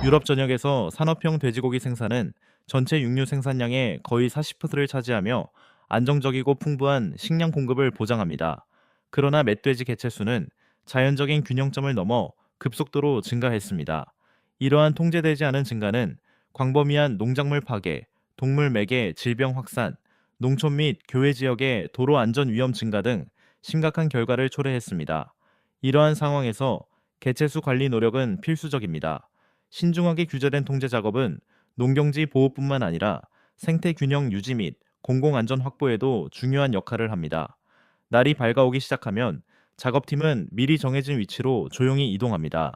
유럽 전역에서 산업형 돼지고기 생산은 전체 육류 생산량의 거의 40%를 차지하며 안정적이고 풍부한 식량 공급을 보장합니다. 그러나 멧돼지 개체수는 자연적인 균형점을 넘어 급속도로 증가했습니다. 이러한 통제되지 않은 증가는 광범위한 농작물 파괴, 동물 매개 질병 확산, 농촌 및 교외 지역의 도로 안전 위험 증가 등 심각한 결과를 초래했습니다. 이러한 상황에서 개체수 관리 노력은 필수적입니다. 신중하게 규제된 통제 작업은 농경지 보호뿐만 아니라 생태 균형 유지 및 공공안전 확보에도 중요한 역할을 합니다. 날이 밝아오기 시작하면 작업팀은 미리 정해진 위치로 조용히 이동합니다.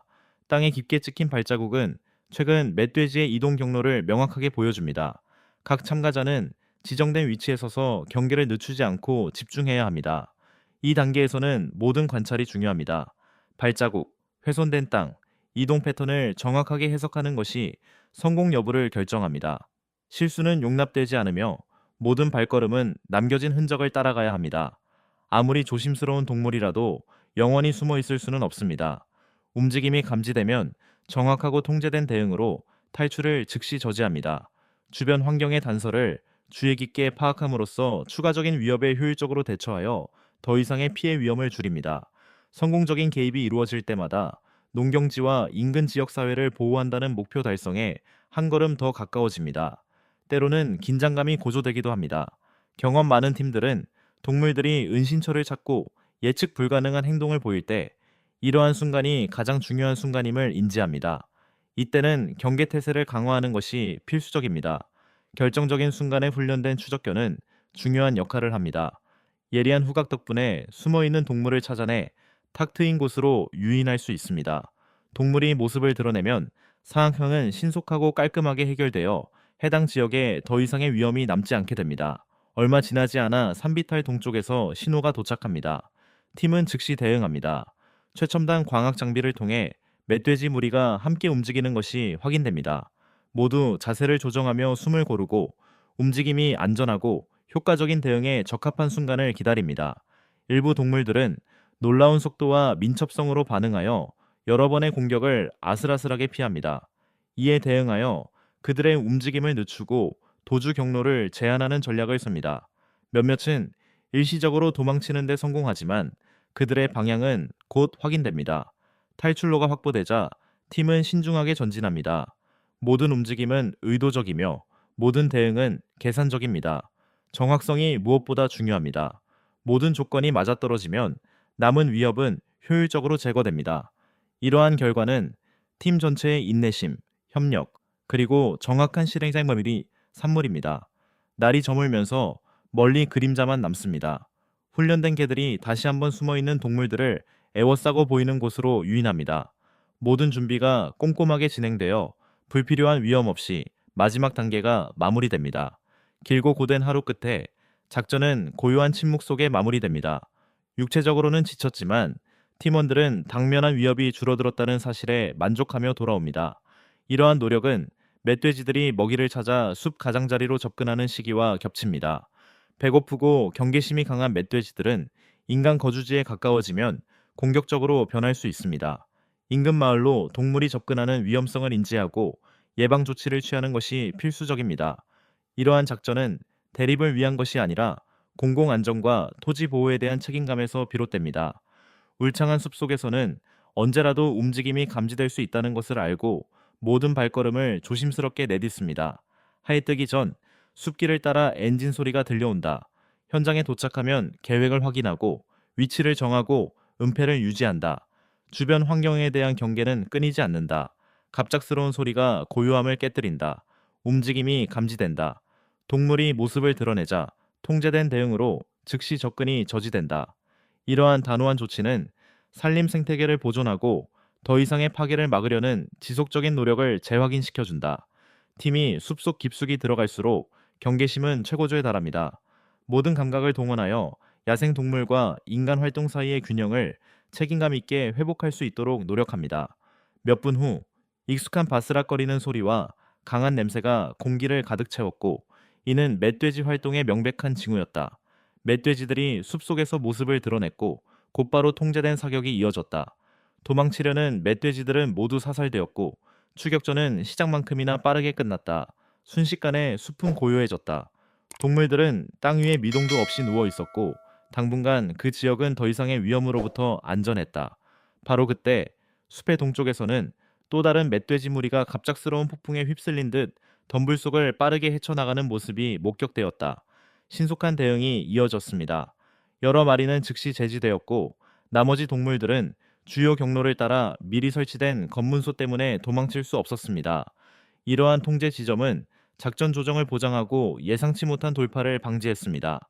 땅에 깊게 찍힌 발자국은 최근 멧돼지의 이동 경로를 명확하게 보여줍니다. 각 참가자는 지정된 위치에 서서 경계를 늦추지 않고 집중해야 합니다. 이 단계에서는 모든 관찰이 중요합니다. 발자국, 훼손된 땅, 이동 패턴을 정확하게 해석하는 것이 성공 여부를 결정합니다. 실수는 용납되지 않으며 모든 발걸음은 남겨진 흔적을 따라가야 합니다. 아무리 조심스러운 동물이라도 영원히 숨어 있을 수는 없습니다. 움직임이 감지되면 정확하고 통제된 대응으로 탈출을 즉시 저지합니다. 주변 환경의 단서를 주의 깊게 파악함으로써 추가적인 위협에 효율적으로 대처하여 더 이상의 피해 위험을 줄입니다. 성공적인 개입이 이루어질 때마다 농경지와 인근 지역 사회를 보호한다는 목표 달성에 한 걸음 더 가까워집니다. 때로는 긴장감이 고조되기도 합니다. 경험 많은 팀들은 동물들이 은신처를 찾고 예측 불가능한 행동을 보일 때 이러한 순간이 가장 중요한 순간임을 인지합니다. 이때는 경계태세를 강화하는 것이 필수적입니다. 결정적인 순간에 훈련된 추적견은 중요한 역할을 합니다. 예리한 후각 덕분에 숨어있는 동물을 찾아내 탁 트인 곳으로 유인할 수 있습니다. 동물이 모습을 드러내면 상황은 신속하고 깔끔하게 해결되어 해당 지역에 더 이상의 위험이 남지 않게 됩니다. 얼마 지나지 않아 산비탈 동쪽에서 신호가 도착합니다. 팀은 즉시 대응합니다. 최첨단 광학 장비를 통해 멧돼지 무리가 함께 움직이는 것이 확인됩니다. 모두 자세를 조정하며 숨을 고르고 움직임이 안전하고 효과적인 대응에 적합한 순간을 기다립니다. 일부 동물들은 놀라운 속도와 민첩성으로 반응하여 여러 번의 공격을 아슬아슬하게 피합니다. 이에 대응하여 그들의 움직임을 늦추고 도주 경로를 제한하는 전략을 씁니다. 몇몇은 일시적으로 도망치는 데 성공하지만 그들의 방향은 곧 확인됩니다. 탈출로가 확보되자 팀은 신중하게 전진합니다. 모든 움직임은 의도적이며 모든 대응은 계산적입니다. 정확성이 무엇보다 중요합니다. 모든 조건이 맞아떨어지면 남은 위협은 효율적으로 제거됩니다. 이러한 결과는 팀 전체의 인내심, 협력, 그리고 정확한 실행 작물이 산물입니다. 날이 저물면서 멀리 그림자만 남습니다. 훈련된 개들이 다시 한번 숨어있는 동물들을 애워싸고 보이는 곳으로 유인합니다. 모든 준비가 꼼꼼하게 진행되어 불필요한 위험 없이 마지막 단계가 마무리됩니다. 길고 고된 하루 끝에 작전은 고요한 침묵 속에 마무리됩니다. 육체적으로는 지쳤지만 팀원들은 당면한 위협이 줄어들었다는 사실에 만족하며 돌아옵니다. 이러한 노력은 멧돼지들이 먹이를 찾아 숲 가장자리로 접근하는 시기와 겹칩니다. 배고프고 경계심이 강한 멧돼지들은 인간 거주지에 가까워지면 공격적으로 변할 수 있습니다. 인근 마을로 동물이 접근하는 위험성을 인지하고 예방 조치를 취하는 것이 필수적입니다. 이러한 작전은 대립을 위한 것이 아니라 공공 안전과 토지 보호에 대한 책임감에서 비롯됩니다. 울창한 숲속에서는 언제라도 움직임이 감지될 수 있다는 것을 알고 모든 발걸음을 조심스럽게 내딛습니다. 해 뜨기 전 숲길을 따라 엔진 소리가 들려온다. 현장에 도착하면 계획을 확인하고 위치를 정하고 은폐를 유지한다. 주변 환경에 대한 경계는 끊이지 않는다. 갑작스러운 소리가 고요함을 깨뜨린다. 움직임이 감지된다. 동물이 모습을 드러내자 통제된 대응으로 즉시 접근이 저지된다. 이러한 단호한 조치는 산림 생태계를 보존하고 더 이상의 파괴를 막으려는 지속적인 노력을 재확인시켜준다. 팀이 숲속 깊숙이 들어갈수록 경계심은 최고조에 달합니다. 모든 감각을 동원하여 야생 동물과 인간 활동 사이의 균형을 책임감 있게 회복할 수 있도록 노력합니다. 몇 분 후 익숙한 바스락거리는 소리와 강한 냄새가 공기를 가득 채웠고 이는 멧돼지 활동의 명백한 징후였다. 멧돼지들이 숲속에서 모습을 드러냈고 곧바로 통제된 사격이 이어졌다. 도망치려는 멧돼지들은 모두 사살되었고 추격전은 시작만큼이나 빠르게 끝났다. 순식간에 숲은 고요해졌다. 동물들은 땅 위에 미동도 없이 누워 있었고 당분간 그 지역은 더 이상의 위험으로부터 안전했다. 바로 그때 숲의 동쪽에서는 또 다른 멧돼지 무리가 갑작스러운 폭풍에 휩쓸린 듯 덤불 속을 빠르게 헤쳐나가는 모습이 목격되었다. 신속한 대응이 이어졌습니다. 여러 마리는 즉시 제지되었고 나머지 동물들은 주요 경로를 따라 미리 설치된 검문소 때문에 도망칠 수 없었습니다. 이러한 통제 지점은 작전 조정을 보장하고 예상치 못한 돌파를 방지했습니다.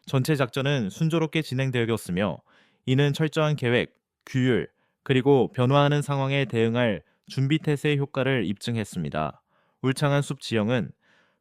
전체 작전은 순조롭게 진행되었으며 이는 철저한 계획, 규율, 그리고 변화하는 상황에 대응할 준비 태세의 효과를 입증했습니다. 울창한 숲 지형은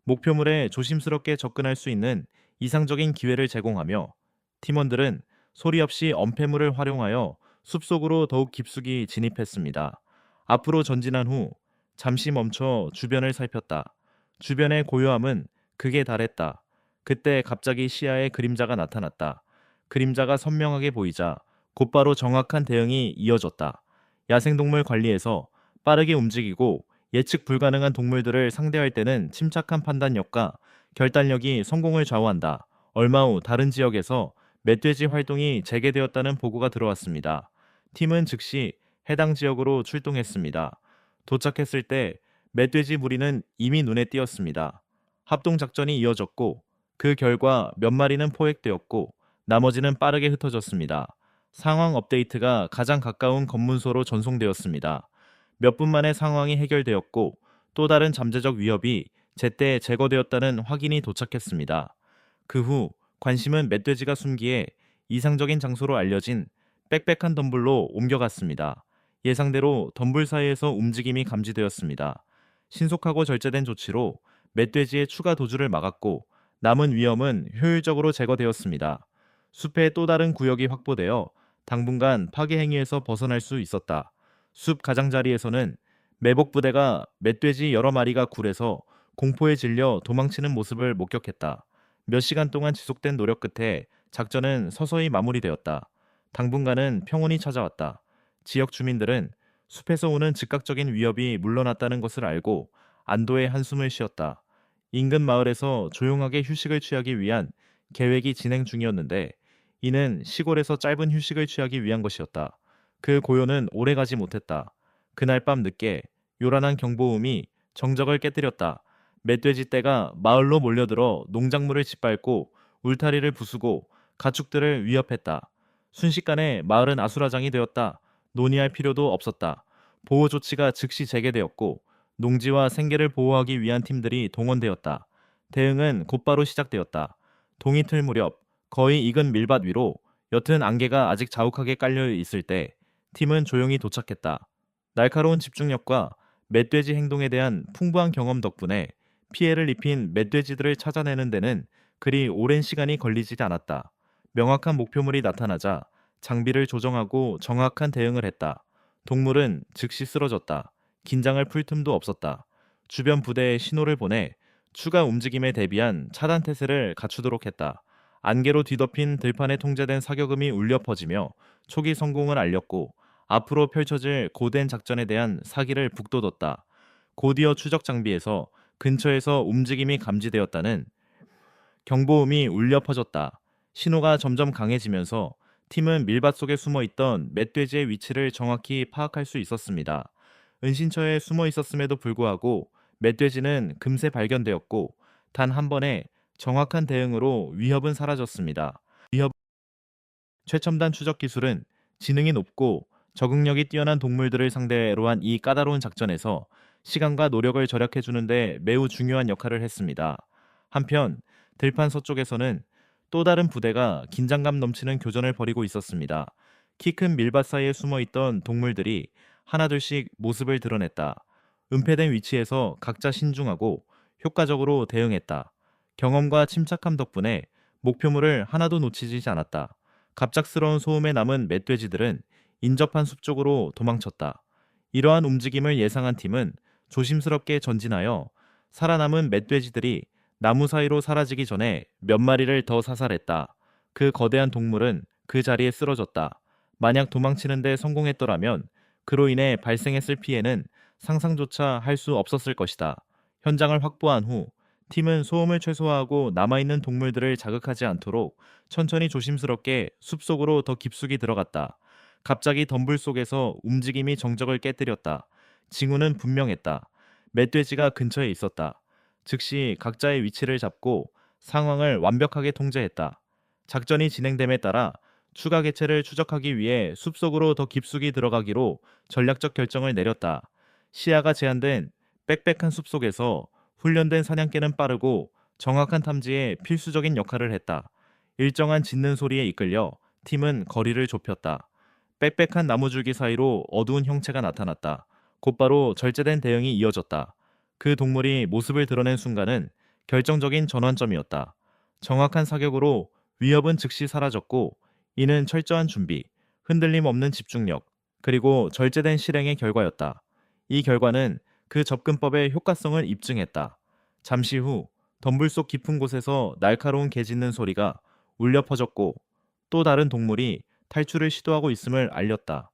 목표물에 조심스럽게 접근할 수 있는 이상적인 기회를 제공하며 팀원들은 소리 없이 엄폐물을 활용하여 숲속으로 더욱 깊숙이 진입했습니다. 앞으로 전진한 후 잠시 멈춰 주변을 살폈다. 주변의 고요함은 극에 달했다. 그때 갑자기 시야에 그림자가 나타났다. 그림자가 선명하게 보이자 곧바로 정확한 대응이 이어졌다. 야생동물 관리에서 빠르게 움직이고 예측 불가능한 동물들을 상대할 때는 침착한 판단력과 결단력이 성공을 좌우한다. 얼마 후 다른 지역에서 멧돼지 활동이 재개되었다는 보고가 들어왔습니다. 팀은 즉시 해당 지역으로 출동했습니다. 도착했을 때 멧돼지 무리는 이미 눈에 띄었습니다. 합동작전이 이어졌고 그 결과 몇 마리는 포획되었고 나머지는 빠르게 흩어졌습니다. 상황 업데이트가 가장 가까운 검문소로 전송되었습니다. 몇 분 만에 상황이 해결되었고 또 다른 잠재적 위협이 제때 제거되었다는 확인이 도착했습니다. 그 후 관심은 멧돼지가 숨기에 이상적인 장소로 알려진 빽빽한 덤불로 옮겨갔습니다. 예상대로 덤불 사이에서 움직임이 감지되었습니다. 신속하고 절제된 조치로 멧돼지의 추가 도주를 막았고 남은 위험은 효율적으로 제거되었습니다. 숲의 또 다른 구역이 확보되어 당분간 파괴 행위에서 벗어날 수 있었다. 숲 가장자리에서는 매복 부대가 멧돼지 여러 마리가 굴에서 공포에 질려 도망치는 모습을 목격했다. 몇 시간 동안 지속된 노력 끝에 작전은 서서히 마무리되었다. 당분간은 평온이 찾아왔다. 지역 주민들은 숲에서 오는 즉각적인 위협이 물러났다는 것을 알고 안도의 한숨을 쉬었다. 인근 마을에서 조용하게 휴식을 취하기 위한 계획이 진행 중이었는데 이는 시골에서 짧은 휴식을 취하기 위한 것이었다. 그 고요는 오래가지 못했다. 그날 밤 늦게 요란한 경보음이 정적을 깨뜨렸다. 멧돼지 떼가 마을로 몰려들어 농작물을 짓밟고 울타리를 부수고 가축들을 위협했다. 순식간에 마을은 아수라장이 되었다. 논의할 필요도 없었다. 보호 조치가 즉시 재개되었고 농지와 생계를 보호하기 위한 팀들이 동원되었다. 대응은 곧바로 시작되었다. 동이틀 무렵 거의 익은 밀밭 위로 옅은 안개가 아직 자욱하게 깔려 있을 때 팀은 조용히 도착했다. 날카로운 집중력과 멧돼지 행동에 대한 풍부한 경험 덕분에 피해를 입힌 멧돼지들을 찾아내는 데는 그리 오랜 시간이 걸리지 않았다. 명확한 목표물이 나타나자 장비를 조정하고 정확한 대응을 했다. 동물은 즉시 쓰러졌다. 긴장을 풀 틈도 없었다. 주변 부대에 신호를 보내 추가 움직임에 대비한 차단 태세를 갖추도록 했다. 안개로 뒤덮인 들판에 통제된 사격음이 울려 퍼지며 초기 성공을 알렸고 앞으로 펼쳐질 고된 작전에 대한 사기를 북돋웠다. 곧이어 추적 장비에서 근처에서 움직임이 감지되었다는 경보음이 울려 퍼졌다. 신호가 점점 강해지면서 팀은 밀밭 속에 숨어 있던 멧돼지의 위치를 정확히 파악할 수 있었습니다. 은신처에 숨어 있었음에도 불구하고 멧돼지는 금세 발견되었고 단 한 번의 정확한 대응으로 위협은 사라졌습니다. 최첨단 추적 기술은 지능이 높고 적응력이 뛰어난 동물들을 상대로 한 이 까다로운 작전에서 시간과 노력을 절약해 주는데 매우 중요한 역할을 했습니다. 한편 들판 서쪽에서는 또 다른 부대가 긴장감 넘치는 교전을 벌이고 있었습니다. 키 큰 밀밭 사이에 숨어 있던 동물들이 하나둘씩 모습을 드러냈다. 은폐된 위치에서 각자 신중하고 효과적으로 대응했다. 경험과 침착함 덕분에 목표물을 하나도 놓치지 않았다. 갑작스러운 소음에 남은 멧돼지들은 인접한 숲 쪽으로 도망쳤다. 이러한 움직임을 예상한 팀은 조심스럽게 전진하여 살아남은 멧돼지들이 나무 사이로 사라지기 전에 몇 마리를 더 사살했다. 그 거대한 동물은 그 자리에 쓰러졌다. 만약 도망치는 데 성공했더라면 그로 인해 발생했을 피해는 상상조차 할 수 없었을 것이다. 현장을 확보한 후 팀은 소음을 최소화하고 남아있는 동물들을 자극하지 않도록 천천히 조심스럽게 숲속으로 더 깊숙이 들어갔다. 갑자기 덤불 속에서 움직임이 정적을 깨뜨렸다. 징후는 분명했다. 멧돼지가 근처에 있었다. 즉시 각자의 위치를 잡고 상황을 완벽하게 통제했다. 작전이 진행됨에 따라 추가 개체를 추적하기 위해 숲속으로 더 깊숙이 들어가기로 전략적 결정을 내렸다. 시야가 제한된 빽빽한 숲속에서 훈련된 사냥개는 빠르고 정확한 탐지에 필수적인 역할을 했다. 일정한 짖는 소리에 이끌려 팀은 거리를 좁혔다. 빽빽한 나무줄기 사이로 어두운 형체가 나타났다. 곧바로 절제된 대응이 이어졌다. 그 동물이 모습을 드러낸 순간은 결정적인 전환점이었다. 정확한 사격으로 위협은 즉시 사라졌고, 이는 철저한 준비, 흔들림 없는 집중력, 그리고 절제된 실행의 결과였다. 이 결과는 그 접근법의 효과성을 입증했다. 잠시 후 덤불 속 깊은 곳에서 날카로운 개 짖는 소리가 울려 퍼졌고, 또 다른 동물이 탈출을 시도하고 있음을 알렸다.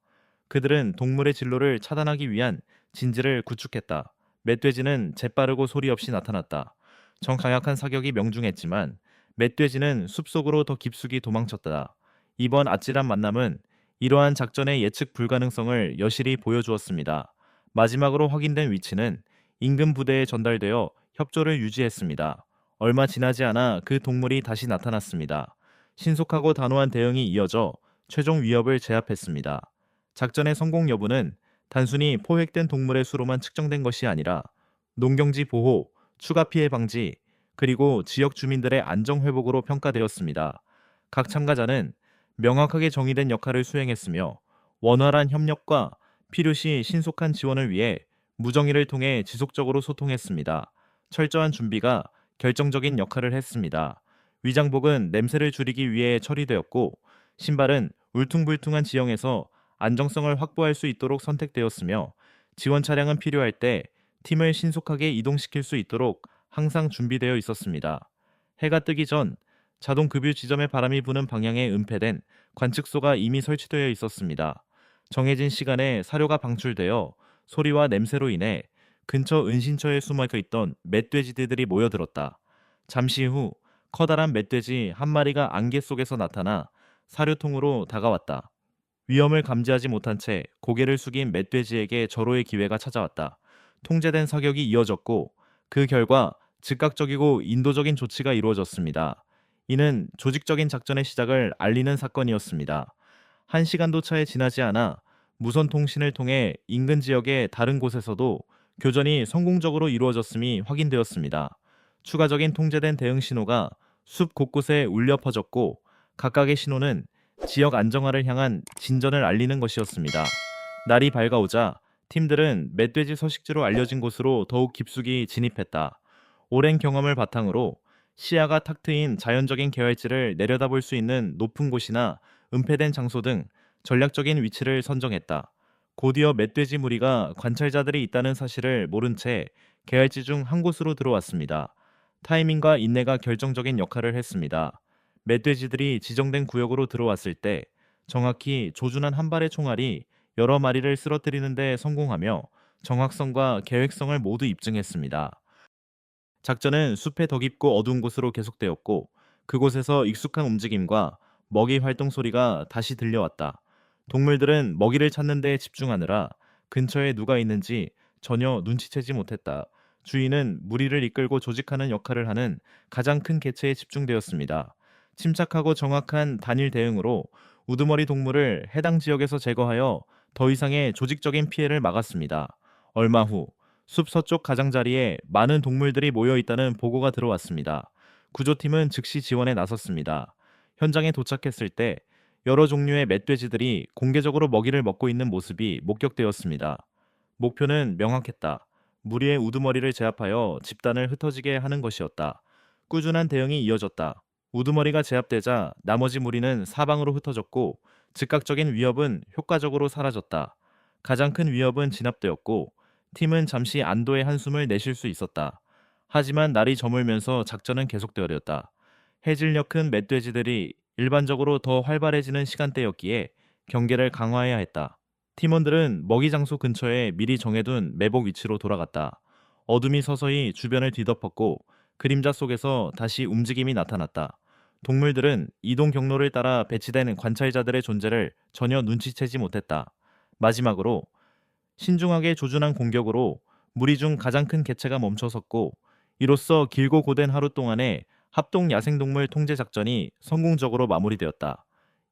그들은 동물의 진로를 차단하기 위한 진지를 구축했다. 멧돼지는 재빠르고 소리 없이 나타났다. 정강약한 사격이 명중했지만 멧돼지는 숲속으로 더 깊숙이 도망쳤다. 이번 아찔한 만남은 이러한 작전의 예측 불가능성을 여실히 보여주었습니다. 마지막으로 확인된 위치는 인근 부대에 전달되어 협조를 유지했습니다. 얼마 지나지 않아 그 동물이 다시 나타났습니다. 신속하고 단호한 대응이 이어져 최종 위협을 제압했습니다. 작전의 성공 여부는 단순히 포획된 동물의 수로만 측정된 것이 아니라 농경지 보호, 추가 피해 방지, 그리고 지역 주민들의 안정 회복으로 평가되었습니다. 각 참가자는 명확하게 정의된 역할을 수행했으며 원활한 협력과 필요시 신속한 지원을 위해 무정의를 통해 지속적으로 소통했습니다. 철저한 준비가 결정적인 역할을 했습니다. 위장복은 냄새를 줄이기 위해 처리되었고, 신발은 울퉁불퉁한 지형에서 안정성을 확보할 수 있도록 선택되었으며, 지원 차량은 필요할 때 팀을 신속하게 이동시킬 수 있도록 항상 준비되어 있었습니다. 해가 뜨기 전 자동 급유 지점의 바람이 부는 방향에 은폐된 관측소가 이미 설치되어 있었습니다. 정해진 시간에 사료가 방출되어 소리와 냄새로 인해 근처 은신처에 숨어 있던 멧돼지들이 모여들었다. 잠시 후 커다란 멧돼지 한 마리가 안개 속에서 나타나 사료통으로 다가왔다. 위험을 감지하지 못한 채 고개를 숙인 멧돼지에게 절호의 기회가 찾아왔다. 통제된 사격이 이어졌고, 그 결과 즉각적이고 인도적인 조치가 이루어졌습니다. 이는 조직적인 작전의 시작을 알리는 사건이었습니다. 1시간도 차에 지나지 않아 무선 통신을 통해 인근 지역의 다른 곳에서도 교전이 성공적으로 이루어졌음이 확인되었습니다. 추가적인 통제된 대응 신호가 숲 곳곳에 울려 퍼졌고, 각각의 신호는 지역 안정화를 향한 진전을 알리는 것이었습니다. 날이 밝아오자 팀들은 멧돼지 서식지로 알려진 곳으로 더욱 깊숙이 진입했다. 오랜 경험을 바탕으로 시야가 탁 트인 자연적인 계활지를 내려다볼 수 있는 높은 곳이나 은폐된 장소 등 전략적인 위치를 선정했다. 곧이어 멧돼지 무리가 관찰자들이 있다는 사실을 모른 채 계활지 중 한 곳으로 들어왔습니다. 타이밍과 인내가 결정적인 역할을 했습니다. 멧돼지들이 지정된 구역으로 들어왔을 때 정확히 조준한 한 발의 총알이 여러 마리를 쓰러뜨리는 데 성공하며 정확성과 계획성을 모두 입증했습니다. 작전은 숲의 더 깊고 어두운 곳으로 계속되었고, 그곳에서 익숙한 움직임과 먹이 활동 소리가 다시 들려왔다. 동물들은 먹이를 찾는 데 집중하느라 근처에 누가 있는지 전혀 눈치채지 못했다. 주인은 무리를 이끌고 조직하는 역할을 하는 가장 큰 개체에 집중되었습니다. 침착하고 정확한 단일 대응으로 우두머리 동물을 해당 지역에서 제거하여 더 이상의 조직적인 피해를 막았습니다. 얼마 후 숲 서쪽 가장자리에 많은 동물들이 모여 있다는 보고가 들어왔습니다. 구조팀은 즉시 지원에 나섰습니다. 현장에 도착했을 때 여러 종류의 멧돼지들이 공개적으로 먹이를 먹고 있는 모습이 목격되었습니다. 목표는 명확했다. 무리의 우두머리를 제압하여 집단을 흩어지게 하는 것이었다. 꾸준한 대응이 이어졌다. 우두머리가 제압되자 나머지 무리는 사방으로 흩어졌고, 즉각적인 위협은 효과적으로 사라졌다. 가장 큰 위협은 진압되었고, 팀은 잠시 안도의 한숨을 내쉴 수 있었다. 하지만 날이 저물면서 작전은 계속되었다. 해질녘 큰 멧돼지들이 일반적으로 더 활발해지는 시간대였기에 경계를 강화해야 했다. 팀원들은 먹이 장소 근처에 미리 정해둔 매복 위치로 돌아갔다. 어둠이 서서히 주변을 뒤덮었고 그림자 속에서 다시 움직임이 나타났다. 동물들은 이동 경로를 따라 배치된 관찰자들의 존재를 전혀 눈치채지 못했다. 마지막으로 신중하게 조준한 공격으로 무리 중 가장 큰 개체가 멈춰섰고, 이로써 길고 고된 하루 동안의 합동 야생동물 통제 작전이 성공적으로 마무리되었다.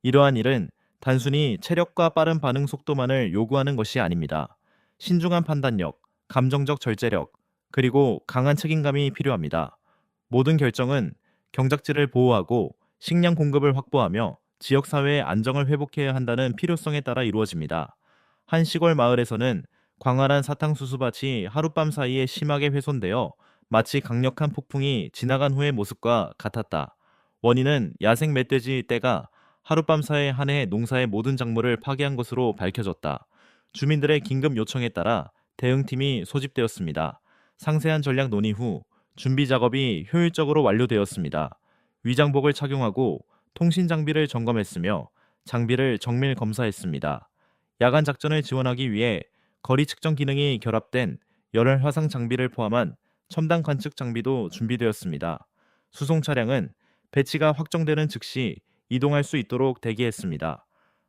이러한 일은 단순히 체력과 빠른 반응 속도만을 요구하는 것이 아닙니다. 신중한 판단력, 감정적 절제력, 그리고 강한 책임감이 필요합니다. 모든 결정은 경작지를 보호하고 식량 공급을 확보하며 지역사회의 안정을 회복해야 한다는 필요성에 따라 이루어집니다. 한 시골 마을에서는 광활한 사탕수수밭이 하룻밤 사이에 심하게 훼손되어 마치 강력한 폭풍이 지나간 후의 모습과 같았다. 원인은 야생 멧돼지 떼가 하룻밤 사이에 한 해 농사의 모든 작물을 파괴한 것으로 밝혀졌다. 주민들의 긴급 요청에 따라 대응팀이 소집되었습니다. 상세한 전략 논의 후 준비 작업이 효율적으로 완료되었습니다. 위장복을 착용하고 통신 장비를 점검했으며 장비를 정밀 검사했습니다. 야간 작전을 지원하기 위해 거리 측정 기능이 결합된 열혈 화상 장비를 포함한 첨단 관측 장비도 준비되었습니다. 수송 차량은 배치가 확정되는 즉시 이동할 수 있도록 대기했습니다.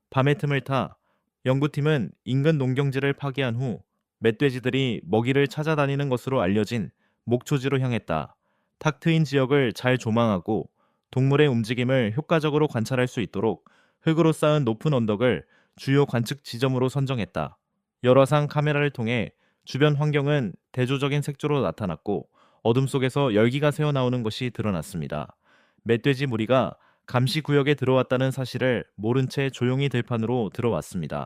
밤의 틈을 타 연구팀은 인근 농경지를 파괴한 후 멧돼지들이 먹이를 찾아다니는 것으로 알려진 목초지로 향했다. 탁 트인 지역을 잘 조망하고 동물의 움직임을 효과적으로 관찰할 수 있도록 흙으로 쌓은 높은 언덕을 주요 관측 지점으로 선정했다. 열화상 카메라를 통해 주변 환경은 대조적인 색조로 나타났고 어둠 속에서 열기가 새어나오는 것이 드러났습니다. 멧돼지 무리가 감시 구역에 들어왔다는 사실을 모른 채 조용히 들판으로 들어왔습니다.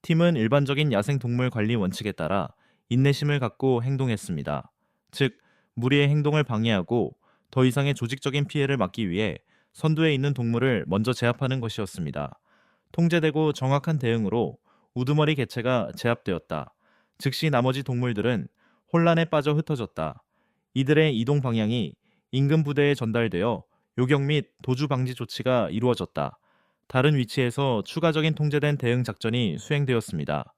팀은 일반적인 야생 동물 관리 원칙에 따라 인내심을 갖고 행동했습니다. 즉, 무리의 행동을 방해하고 더 이상의 조직적인 피해를 막기 위해 선두에 있는 동물을 먼저 제압하는 것이었습니다. 통제되고 정확한 대응으로 우두머리 개체가 제압되었다. 즉시 나머지 동물들은 혼란에 빠져 흩어졌다. 이들의 이동 방향이 인근 부대에 전달되어 요격 및 도주 방지 조치가 이루어졌다. 다른 위치에서 추가적인 통제된 대응 작전이 수행되었습니다.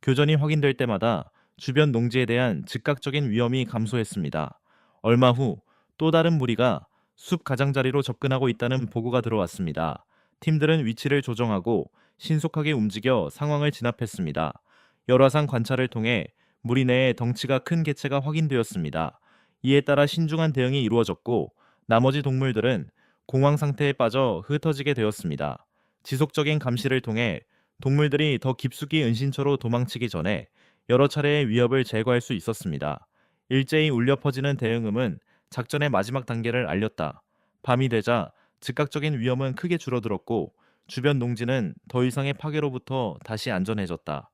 교전이 확인될 때마다 주변 농지에 대한 즉각적인 위험이 감소했습니다. 얼마 후 또 다른 무리가 숲 가장자리로 접근하고 있다는 보고가 들어왔습니다. 팀들은 위치를 조정하고 신속하게 움직여 상황을 진압했습니다. 열화상 관찰을 통해 무리 내에 덩치가 큰 개체가 확인되었습니다. 이에 따라 신중한 대응이 이루어졌고 나머지 동물들은 공황 상태에 빠져 흩어지게 되었습니다. 지속적인 감시를 통해 동물들이 더 깊숙이 은신처로 도망치기 전에 여러 차례의 위협을 제거할 수 있었습니다. 일제히 울려 퍼지는 대응음은 작전의 마지막 단계를 알렸다. 밤이 되자 즉각적인 위험은 크게 줄어들었고 주변 농지는 더 이상의 파괴로부터 다시 안전해졌다.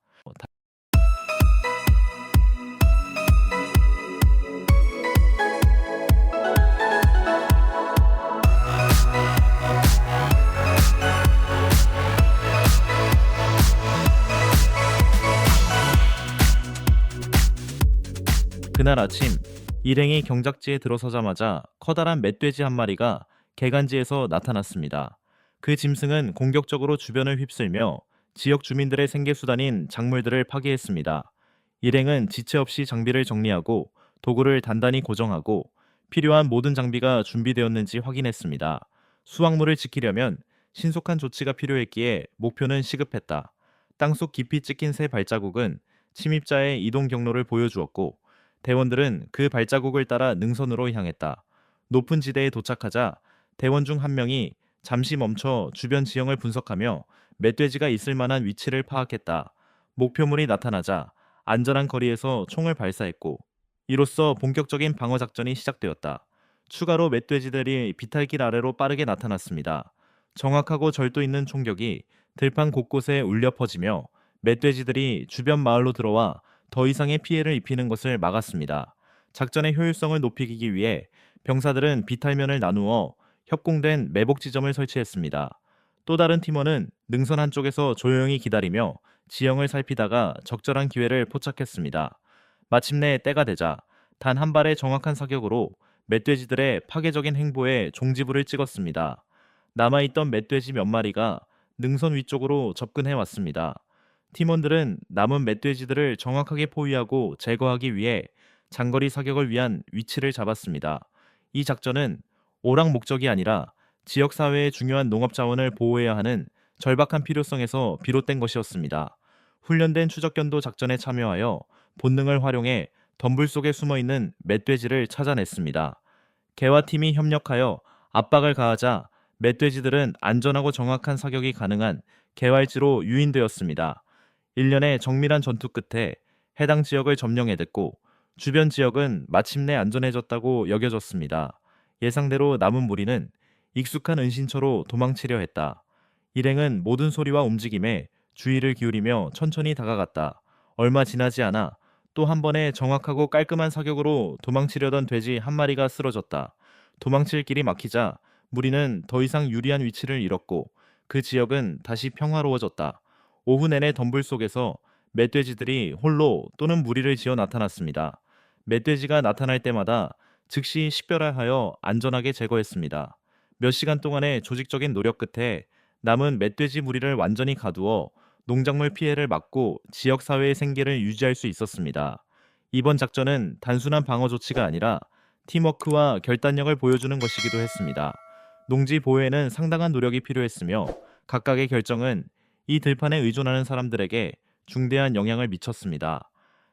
그날 아침 일행이 경작지에 들어서자마자 커다란 멧돼지 한 마리가 개간지에서 나타났습니다. 그 짐승은 공격적으로 주변을 휩쓸며 지역 주민들의 생계수단인 작물들을 파괴했습니다. 일행은 지체 없이 장비를 정리하고 도구를 단단히 고정하고 필요한 모든 장비가 준비되었는지 확인했습니다. 수확물을 지키려면 신속한 조치가 필요했기에 목표는 시급했다. 땅속 깊이 찍힌 새 발자국은 침입자의 이동 경로를 보여주었고 대원들은 그 발자국을 따라 능선으로 향했다. 높은 지대에 도착하자 대원 중 한 명이 잠시 멈춰 주변 지형을 분석하며 멧돼지가 있을 만한 위치를 파악했다. 목표물이 나타나자 안전한 거리에서 총을 발사했고 이로써 본격적인 방어 작전이 시작되었다. 추가로 멧돼지들이 비탈길 아래로 빠르게 나타났습니다. 정확하고 절도 있는 총격이 들판 곳곳에 울려 퍼지며 멧돼지들이 주변 마을로 들어와 더 이상의 피해를 입히는 것을 막았습니다. 작전의 효율성을 높이기 위해 병사들은 비탈면을 나누어 협공된 매복 지점을 설치했습니다. 또 다른 팀원은 능선 한쪽에서 조용히 기다리며 지형을 살피다가 적절한 기회를 포착했습니다. 마침내 때가 되자 단 한 발의 정확한 사격으로 멧돼지들의 파괴적인 행보에 종지부를 찍었습니다. 남아있던 멧돼지 몇 마리가 능선 위쪽으로 접근해 왔습니다. 팀원들은 남은 멧돼지들을 정확하게 포위하고 제거하기 위해 장거리 사격을 위한 위치를 잡았습니다. 이 작전은 오락 목적이 아니라 지역 사회의 중요한 농업 자원을 보호해야 하는 절박한 필요성에서 비롯된 것이었습니다. 훈련된 추적견도 작전에 참여하여 본능을 활용해 덤불 속에 숨어 있는 멧돼지를 찾아냈습니다. 개화팀이 협력하여 압박을 가하자 멧돼지들은 안전하고 정확한 사격이 가능한 개활지로 유인되었습니다. 일련의 정밀한 전투 끝에 해당 지역을 점령해냈고 주변 지역은 마침내 안전해졌다고 여겨졌습니다. 예상대로 남은 무리는 익숙한 은신처로 도망치려 했다. 일행은 모든 소리와 움직임에 주의를 기울이며 천천히 다가갔다. 얼마 지나지 않아 또 한 번의 정확하고 깔끔한 사격으로 도망치려던 돼지 한 마리가 쓰러졌다. 도망칠 길이 막히자 무리는 더 이상 유리한 위치를 잃었고 그 지역은 다시 평화로워졌다. 오후 내내 덤불 속에서 멧돼지들이 홀로 또는 무리를 지어 나타났습니다. 멧돼지가 나타날 때마다 즉시 식별하여 안전하게 제거했습니다. 몇 시간 동안의 조직적인 노력 끝에 남은 멧돼지 무리를 완전히 가두어 농작물 피해를 막고 지역 사회의 생계를 유지할 수 있었습니다. 이번 작전은 단순한 방어 조치가 아니라 팀워크와 결단력을 보여주는 것이기도 했습니다. 농지 보호에는 상당한 노력이 필요했으며 각각의 결정은 이 들판에 의존하는 사람들에게 중대한 영향을 미쳤습니다.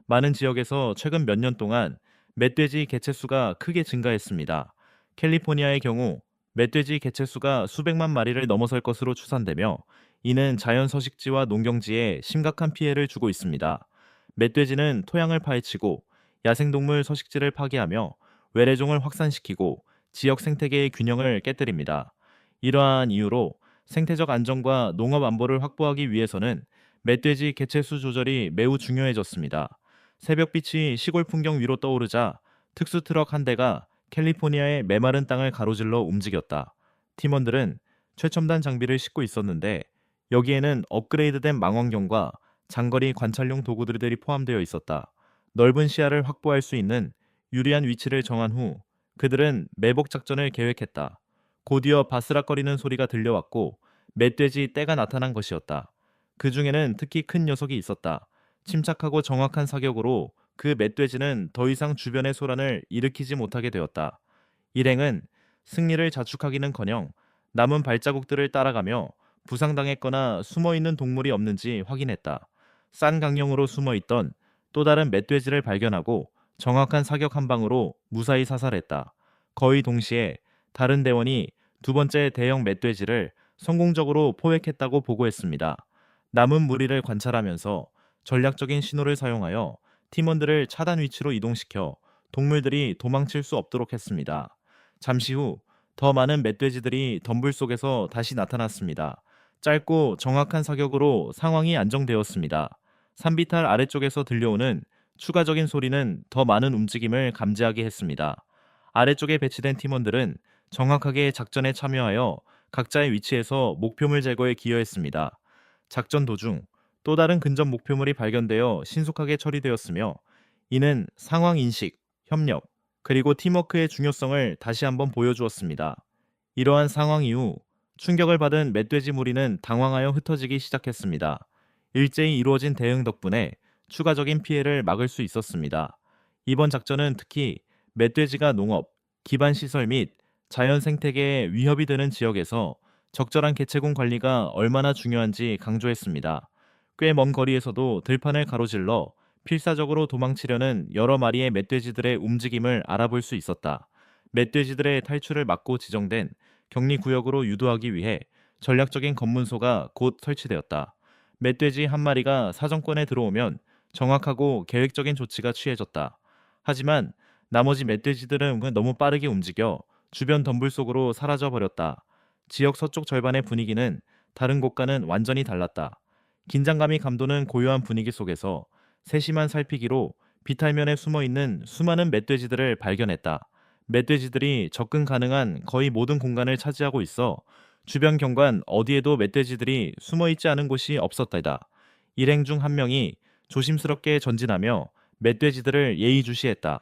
많은 지역에서 최근 몇 년 동안 멧돼지 개체수가 크게 증가했습니다. 캘리포니아의 경우 멧돼지 개체수가 수백만 마리를 넘어설 것으로 추산되며 이는 자연 서식지와 농경지에 심각한 피해를 주고 있습니다. 멧돼지는 토양을 파헤치고 야생동물 서식지를 파괴하며 외래종을 확산시키고 지역 생태계의 균형을 깨뜨립니다. 이러한 이유로 생태적 안정과 농업 안보를 확보하기 위해서는 멧돼지 개체수 조절이 매우 중요해졌습니다. 새벽빛이 시골 풍경 위로 떠오르자 특수 트럭 한 대가 캘리포니아의 메마른 땅을 가로질러 움직였다. 팀원들은 최첨단 장비를 싣고 있었는데 여기에는 업그레이드된 망원경과 장거리 관찰용 도구들이 포함되어 있었다. 넓은 시야를 확보할 수 있는 유리한 위치를 정한 후 그들은 매복 작전을 계획했다. 곧이어 바스락거리는 소리가 들려왔고 멧돼지 떼가 나타난 것이었다. 그 중에는 특히 큰 녀석이 있었다. 침착하고 정확한 사격으로 그 멧돼지는 더 이상 주변의 소란을 일으키지 못하게 되었다. 일행은 승리를 자축하기는커녕 남은 발자국들을 따라가며 부상당했거나 숨어있는 동물이 없는지 확인했다. 싼 강령으로 숨어있던 또 다른 멧돼지를 발견하고 정확한 사격 한 방으로 무사히 사살했다. 거의 동시에 다른 대원이 두 번째 대형 멧돼지를 성공적으로 포획했다고 보고했습니다. 남은 무리를 관찰하면서 전략적인 신호를 사용하여 팀원들을 차단 위치로 이동시켜 동물들이 도망칠 수 없도록 했습니다. 잠시 후 더 많은 멧돼지들이 덤불 속에서 다시 나타났습니다. 짧고 정확한 사격으로 상황이 안정되었습니다. 산비탈 아래쪽에서 들려오는 추가적인 소리는 더 많은 움직임을 감지하게 했습니다. 아래쪽에 배치된 팀원들은 정확하게 작전에 참여하여 각자의 위치에서 목표물 제거에 기여했습니다. 작전 도중 또 다른 근접 목표물이 발견되어 신속하게 처리되었으며 이는 상황 인식, 협력, 그리고 팀워크의 중요성을 다시 한번 보여주었습니다. 이러한 상황 이후 충격을 받은 멧돼지 무리는 당황하여 흩어지기 시작했습니다. 일제히 이루어진 대응 덕분에 추가적인 피해를 막을 수 있었습니다. 이번 작전은 특히 멧돼지가 농업, 기반 시설 및 자연 생태계에 위협이 되는 지역에서 적절한 개체군 관리가 얼마나 중요한지 강조했습니다. 꽤 먼 거리에서도 들판을 가로질러 필사적으로 도망치려는 여러 마리의 멧돼지들의 움직임을 알아볼 수 있었다. 멧돼지들의 탈출을 막고 지정된 격리구역으로 유도하기 위해 전략적인 검문소가 곧 설치되었다. 멧돼지 한 마리가 사정권에 들어오면 정확하고 계획적인 조치가 취해졌다. 하지만 나머지 멧돼지들은 너무 빠르게 움직여 주변 덤불 속으로 사라져 버렸다. 지역 서쪽 절반의 분위기는 다른 곳과는 완전히 달랐다. 긴장감이 감도는 고요한 분위기 속에서 세심한 살피기로 비탈면에 숨어있는 수많은 멧돼지들을 발견했다. 멧돼지들이 접근 가능한 거의 모든 공간을 차지하고 있어 주변 경관 어디에도 멧돼지들이 숨어있지 않은 곳이 없었다. 일행 중 한 명이 조심스럽게 전진하며 멧돼지들을 예의주시했다.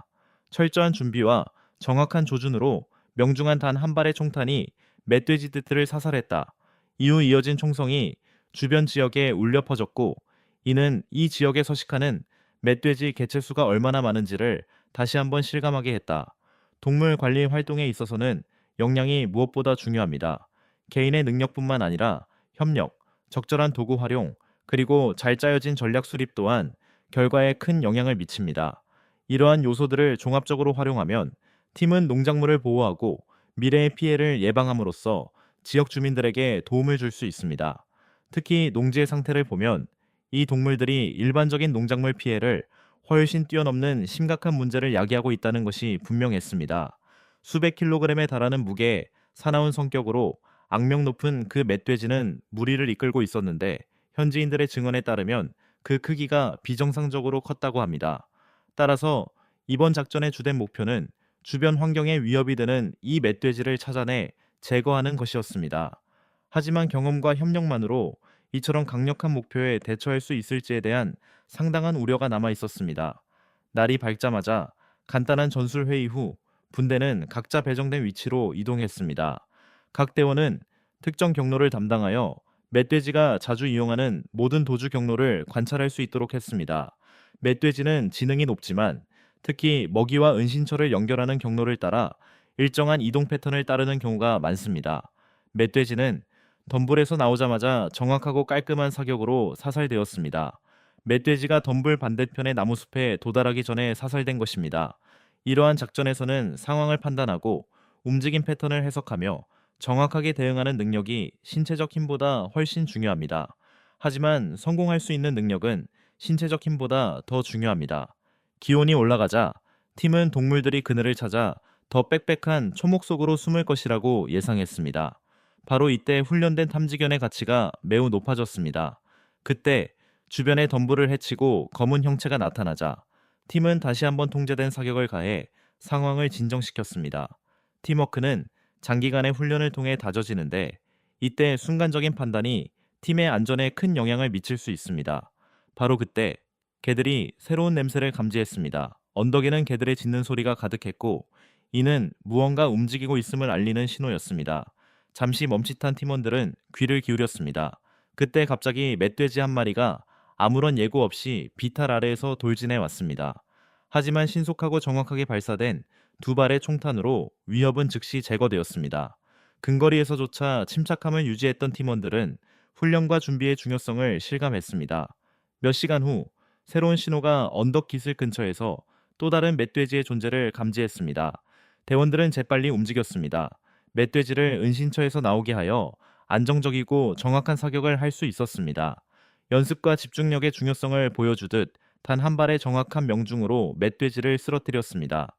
철저한 준비와 정확한 조준으로 명중한 단 한 발의 총탄이 멧돼지들을 사살했다. 이후 이어진 총성이 주변 지역에 울려 퍼졌고 이는 이 지역에 서식하는 멧돼지 개체수가 얼마나 많은지를 다시 한번 실감하게 했다. 동물 관리 활동에 있어서는 역량이 무엇보다 중요합니다. 개인의 능력뿐만 아니라 협력, 적절한 도구 활용, 그리고 잘 짜여진 전략 수립 또한 결과에 큰 영향을 미칩니다. 이러한 요소들을 종합적으로 활용하면 팀은 농작물을 보호하고 미래의 피해를 예방함으로써 지역 주민들에게 도움을 줄 수 있습니다. 특히 농지의 상태를 보면 이 동물들이 일반적인 농작물 피해를 훨씬 뛰어넘는 심각한 문제를 야기하고 있다는 것이 분명했습니다. 수백 킬로그램에 달하는 무게, 사나운 성격으로 악명 높은 그 멧돼지는 무리를 이끌고 있었는데 현지인들의 증언에 따르면 그 크기가 비정상적으로 컸다고 합니다. 따라서 이번 작전의 주된 목표는 주변 환경에 위협이 되는 이 멧돼지를 찾아내 제거하는 것이었습니다. 하지만 경험과 협력만으로 이처럼 강력한 목표에 대처할 수 있을지에 대한 상당한 우려가 남아 있었습니다. 날이 밝자마자 간단한 전술 회의 후 분대는 각자 배정된 위치로 이동했습니다. 각 대원은 특정 경로를 담당하여 멧돼지가 자주 이용하는 모든 도주 경로를 관찰할 수 있도록 했습니다. 멧돼지는 지능이 높지만 특히 먹이와 은신처를 연결하는 경로를 따라 일정한 이동 패턴을 따르는 경우가 많습니다. 멧돼지는 덤불에서 나오자마자 정확하고 깔끔한 사격으로 사살되었습니다. 멧돼지가 덤불 반대편의 나무숲에 도달하기 전에 사살된 것입니다. 이러한 작전에서는 상황을 판단하고 움직임 패턴을 해석하며 정확하게 대응하는 능력이 신체적 힘보다 훨씬 중요합니다. 하지만 성공할 수 있는 능력은 신체적 힘보다 더 중요합니다. 기온이 올라가자 팀은 동물들이 그늘을 찾아 더 빽빽한 초목 속으로 숨을 것이라고 예상했습니다. 바로 이때 훈련된 탐지견의 가치가 매우 높아졌습니다. 그때 주변에 덤불을 헤치고 검은 형체가 나타나자 팀은 다시 한번 통제된 사격을 가해 상황을 진정시켰습니다. 팀워크는 장기간의 훈련을 통해 다져지는데 이때 순간적인 판단이 팀의 안전에 큰 영향을 미칠 수 있습니다. 바로 그때 개들이 새로운 냄새를 감지했습니다. 언덕에는 개들의 짖는 소리가 가득했고 이는 무언가 움직이고 있음을 알리는 신호였습니다. 잠시 멈칫한 팀원들은 귀를 기울였습니다. 그때 갑자기 멧돼지 한 마리가 아무런 예고 없이 비탈 아래에서 돌진해 왔습니다. 하지만 신속하고 정확하게 발사된 두 발의 총탄으로 위협은 즉시 제거되었습니다. 근거리에서조차 침착함을 유지했던 팀원들은 훈련과 준비의 중요성을 실감했습니다. 몇 시간 후 새로운 신호가 언덕 기슭 근처에서 또 다른 멧돼지의 존재를 감지했습니다. 대원들은 재빨리 움직였습니다. 멧돼지를 은신처에서 나오게 하여 안정적이고 정확한 사격을 할 수 있었습니다. 연습과 집중력의 중요성을 보여주듯 단 한 발의 정확한 명중으로 멧돼지를 쓰러뜨렸습니다.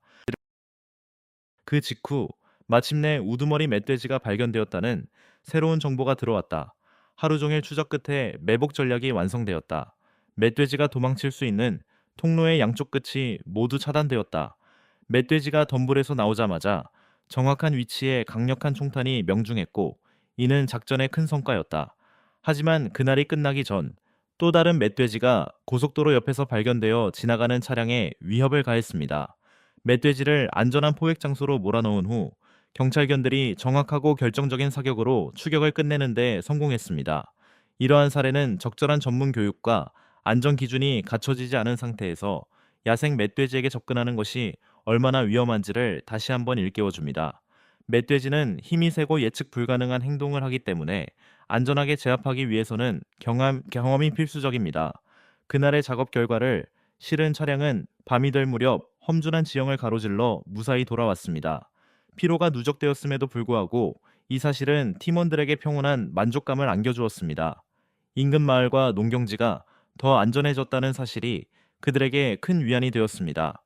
그 직후 마침내 우두머리 멧돼지가 발견되었다는 새로운 정보가 들어왔다. 하루 종일 추적 끝에 매복 전략이 완성되었다. 멧돼지가 도망칠 수 있는 통로의 양쪽 끝이 모두 차단되었다. 멧돼지가 덤불에서 나오자마자 정확한 위치에 강력한 총탄이 명중했고 이는 작전의 큰 성과였다. 하지만 그날이 끝나기 전 또 다른 멧돼지가 고속도로 옆에서 발견되어 지나가는 차량에 위협을 가했습니다. 멧돼지를 안전한 포획 장소로 몰아넣은 후 경찰견들이 정확하고 결정적인 사격으로 추격을 끝내는 데 성공했습니다. 이러한 사례는 적절한 전문 교육과 안전 기준이 갖춰지지 않은 상태에서 야생 멧돼지에게 접근하는 것이 얼마나 위험한지를 다시 한번 일깨워 줍니다. 멧돼지는 힘이 세고 예측 불가능한 행동을 하기 때문에 안전하게 제압하기 위해서는 경험이 필수적입니다. 그날의 작업 결과를 실은 차량은 밤이 될 무렵 험준한 지형을 가로질러 무사히 돌아왔습니다. 피로가 누적되었음에도 불구하고 이 사실은 팀원들에게 평온한 만족감을 안겨주었습니다. 인근 마을과 농경지가 더 안전해졌다는 사실이 그들에게 큰 위안이 되었습니다.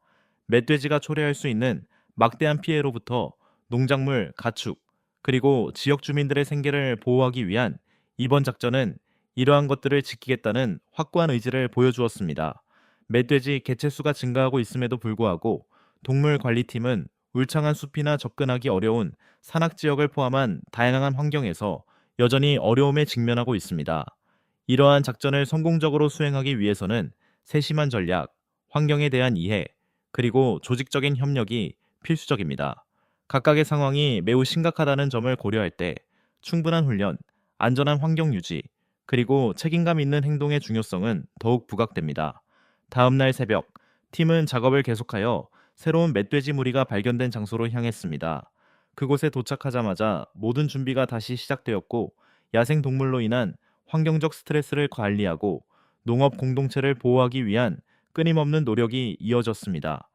멧돼지가 초래할 수 있는 막대한 피해로부터 농작물, 가축, 그리고 지역 주민들의 생계를 보호하기 위한 이번 작전은 이러한 것들을 지키겠다는 확고한 의지를 보여주었습니다. 멧돼지 개체수가 증가하고 있음에도 불구하고 동물관리팀은 울창한 숲이나 접근하기 어려운 산악 지역을 포함한 다양한 환경에서 여전히 어려움에 직면하고 있습니다. 이러한 작전을 성공적으로 수행하기 위해서는 세심한 전략, 환경에 대한 이해, 그리고 조직적인 협력이 필수적입니다. 각각의 상황이 매우 심각하다는 점을 고려할 때 충분한 훈련, 안전한 환경 유지, 그리고 책임감 있는 행동의 중요성은 더욱 부각됩니다. 다음 날 새벽, 팀은 작업을 계속하여 새로운 멧돼지 무리가 발견된 장소로 향했습니다. 그곳에 도착하자마자 모든 준비가 다시 시작되었고, 야생 동물로 인한 환경적 스트레스를 관리하고 농업 공동체를 보호하기 위한 끊임없는 노력이 이어졌습니다.